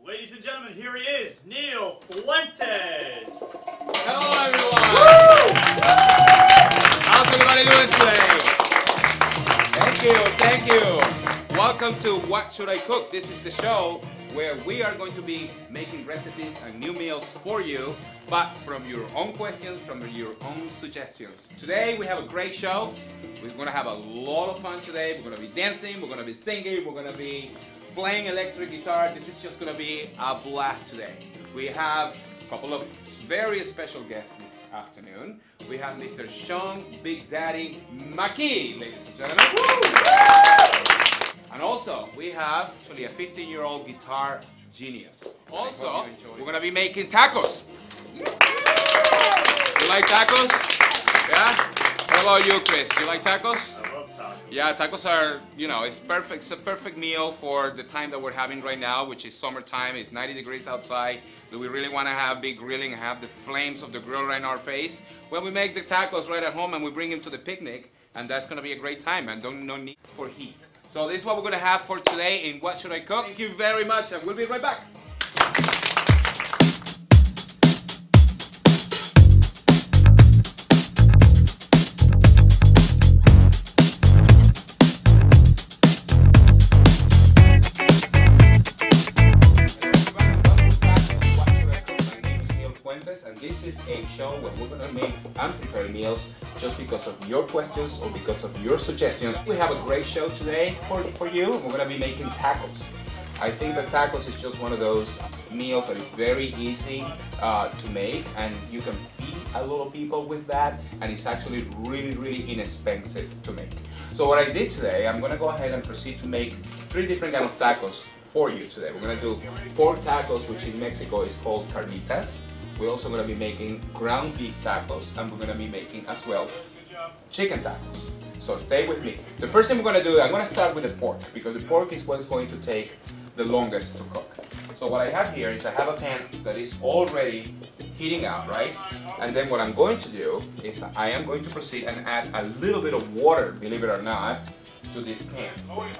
Ladies and gentlemen, here he is, Neil Fuentes. Hello everyone! How's everybody doing today? Thank you. Welcome to What Should I Cook? This is the show where we are going to be making recipes and new meals for you, but from your own questions, from your own suggestions. Today we have a great show. We're going to have a lot of fun today. We're going to be dancing, we're going to be singing, we're going to be playing electric guitar. This is just going to be a blast today. We have a couple of very special guests this afternoon. We have Mr. Sean Big Daddy McKee, ladies and gentlemen. And also, we have actually a 15-year-old guitar genius. Also, we're going to be making tacos. You like tacos? Yeah? What about you, Chris? You like tacos? I love tacos. Yeah, tacos are, you know, it's perfect. It's a perfect meal for the time that we're having right now, which is summertime. It's 90 degrees outside. Do we really want to have big grilling and have the flames of the grill right in our face? Well, we make the tacos right at home and we bring them to the picnic, and that's going to be a great time and no need for heat. So this is what we're going to have for today in What Should I Cook? Thank you very much, and we'll be right back. And this is a show where we're going to make unprepared meals just because of your questions or because of your suggestions. We have a great show today for you. We're going to be making tacos. I think that tacos is just one of those meals that is very easy to make, and you can feed a lot of people with that, and it's actually really inexpensive to make. So what I did today, I'm going to go ahead and proceed to make 3 different kinds of tacos for you today. We're going to do pork tacos, which in Mexico is called carnitas. We're also going to be making ground beef tacos, and we're going to be making as well chicken tacos. So stay with me. The first thing we're going to do, I'm going to start with the pork, because the pork is what's going to take the longest to cook. So what I have here is I have a pan that is already heating up, right? And then what I'm going to do is I am going to proceed and add a little bit of water, believe it or not, to this pan. Right.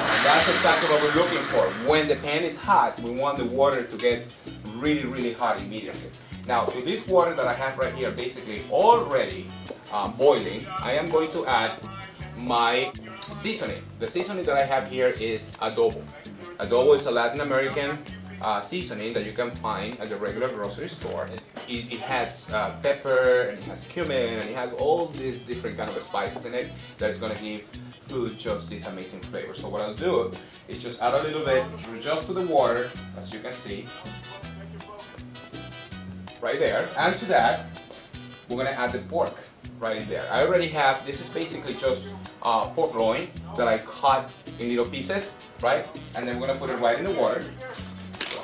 And that's exactly what we're looking for. When the pan is hot, we want the water to get really hot immediately. Now, to this water that I have right here, basically already boiling, I am going to add my seasoning. The seasoning that I have here is adobo. Adobo is a Latin American seasoning that you can find at the regular grocery store. It has pepper, and it has cumin, and it has all these different kind of spices in it that is going to give food just this amazing flavor. So what I'll do is just add a little bit just to the water, as you can see, right there. And to that, we're going to add the pork right in there. I already have, this is basically just pork loin that I cut in little pieces, right? And then we're going to put it right in the water,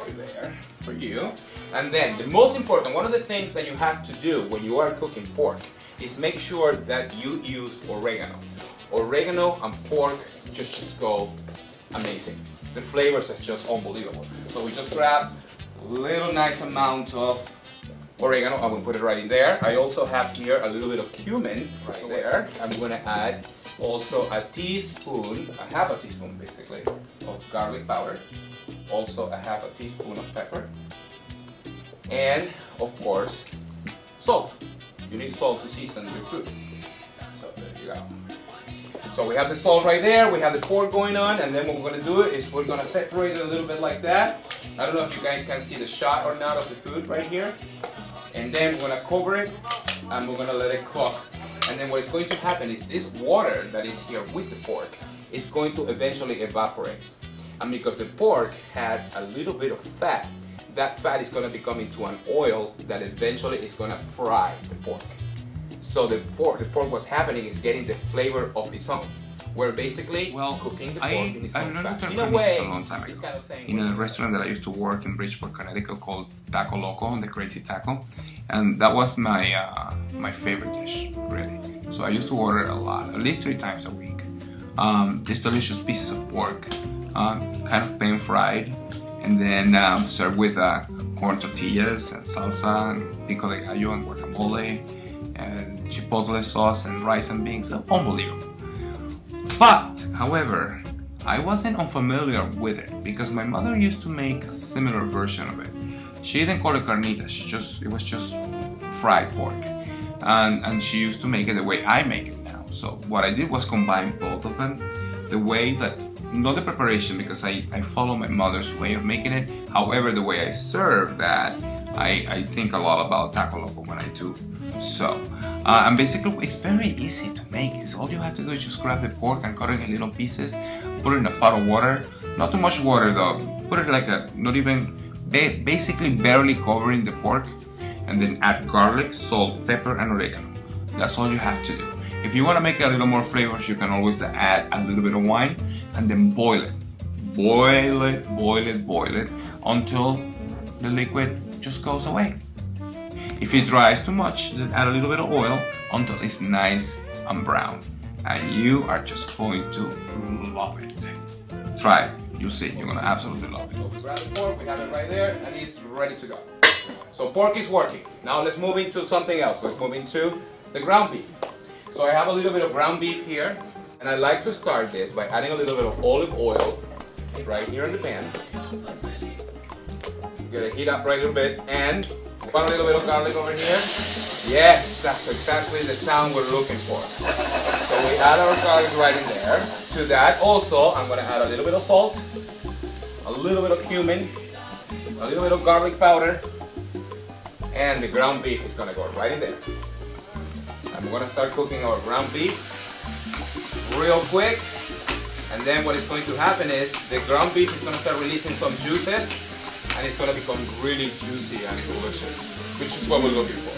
right there for you. And then the most important, one of the things that you have to do when you are cooking pork is make sure that you use oregano. Oregano and pork just go amazing. The flavors are just unbelievable. So we just grab a little nice amount of oregano and we put it right in there. I also have here a little bit of cumin right there. I'm going to add also a teaspoon, a half a teaspoon basically, of garlic powder. Also a half a teaspoon of pepper. And of course, salt. You need salt to season your food. So there you go. So we have the salt right there, we have the pork going on, and then what we're going to do is we're going to separate it a little bit like that. I don't know if you guys can see the shot or not of the food right here. And then we're going to cover it, and we're going to let it cook. And then what is going to happen is this water that is here with the pork is going to eventually evaporate. And because the pork has a little bit of fat, that fat is going to become into an oil that eventually is going to fry the pork. So the pork what's happening is getting the flavor of its own. We're basically cooking the pork in its own fat. In a way, a long time ago. Kind of saying, in a restaurant that I used to work in Bridgeport, Connecticut called Taco Loco, the Crazy Taco. And that was my my favorite dish, really. So I used to order a lot, at least 3 times a week. These delicious pieces of pork, kind of pan fried, and then served with corn tortillas and salsa, and pico de gallo and guacamole, and chipotle sauce and rice and beans. Unbelievable. But, however, I wasn't unfamiliar with it because my mother used to make a similar version of it. She didn't call it carnitas, it was just fried pork. And she used to make it the way I make it now. So what I did was combine both of them. The way that, not the preparation, because I follow my mother's way of making it. However, the way I serve that, I think a lot about Taco Loco when I do so. And basically, it's very easy to make. It's all you have to do is just grab the pork and cut it in little pieces, put it in a pot of water. Not too much water though. Put it like not even, basically barely covering the pork. And then add garlic, salt, pepper, and oregano. That's all you have to do. If you want to make it a little more flavors, you can always add a little bit of wine and then boil it. Boil it, boil it, boil it until the liquid just goes away. If it dries too much, then add a little bit of oil until it's nice and brown. And you are just going to love it. Try it. You'll see. You're going to absolutely love it. So we grab the pork, we have it right there, and it's ready to go. So pork is working. Now let's move into something else. Let's move into the ground beef. So I have a little bit of ground beef here, and I like to start this by adding a little bit of olive oil right here in the pan. Get it heat up right a little bit, and put a little bit of garlic over here. Yes, that's exactly the sound we're looking for. So we add our garlic right in there. To that also, I'm gonna add a little bit of salt, a little bit of cumin, a little bit of garlic powder, and the ground beef is gonna go right in there. And we're gonna start cooking our ground beef real quick. And then what is going to happen is the ground beef is gonna start releasing some juices, and it's gonna become really juicy and delicious, which is what we're looking for.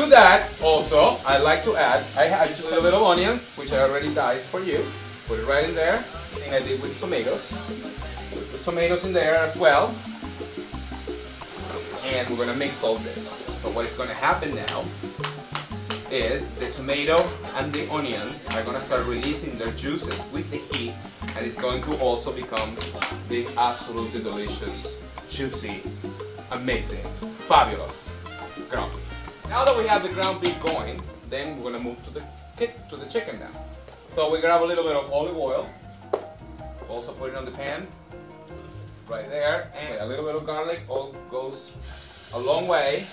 To that also, I like to add, I have a little bit of onions, which I already diced for you. Put it right in there. Thing I did with tomatoes. Put tomatoes in there as well. And we're gonna mix all this. So what is gonna happen now is the tomato and the onions are gonna start releasing their juices with the heat, and it's going to also become this absolutely delicious, juicy, amazing, fabulous ground beef. Now that we have the ground beef going, then we're gonna move to the chicken now. So we grab a little bit of olive oil, also put it on the pan. Right there, and a little bit of garlic all goes a long way.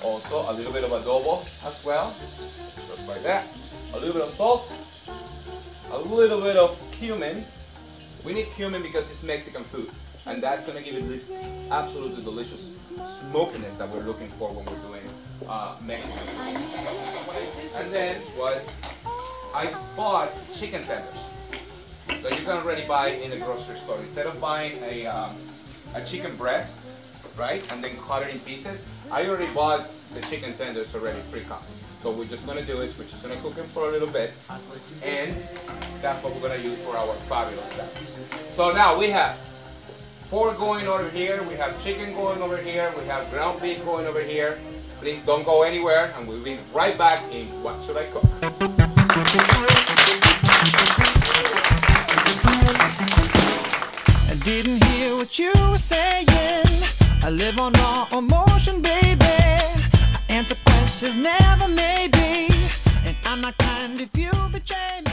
Also a little bit of adobo as well, just like that. A little bit of salt, a little bit of cumin. We need cumin because it's Mexican food, and that's gonna give it this absolutely delicious smokiness that we're looking for when we're doing Mexican food. And then I bought chicken tenders. So you can already buy in the grocery store. Instead of buying a chicken breast, right, and then cut it in pieces, I already bought the chicken tenders already pre-cut. So what we're just gonna do is we're just gonna cook them for a little bit, and that's what we're gonna use for our fabulous stuff. So now we have pork going over here, we have chicken going over here, we have ground beef going over here. Please don't go anywhere, and we'll be right back in What Should I Cook? I didn't hear what you were saying. I live on raw emotion, baby. I answer questions, never maybe. And I'm not kind if you betray me.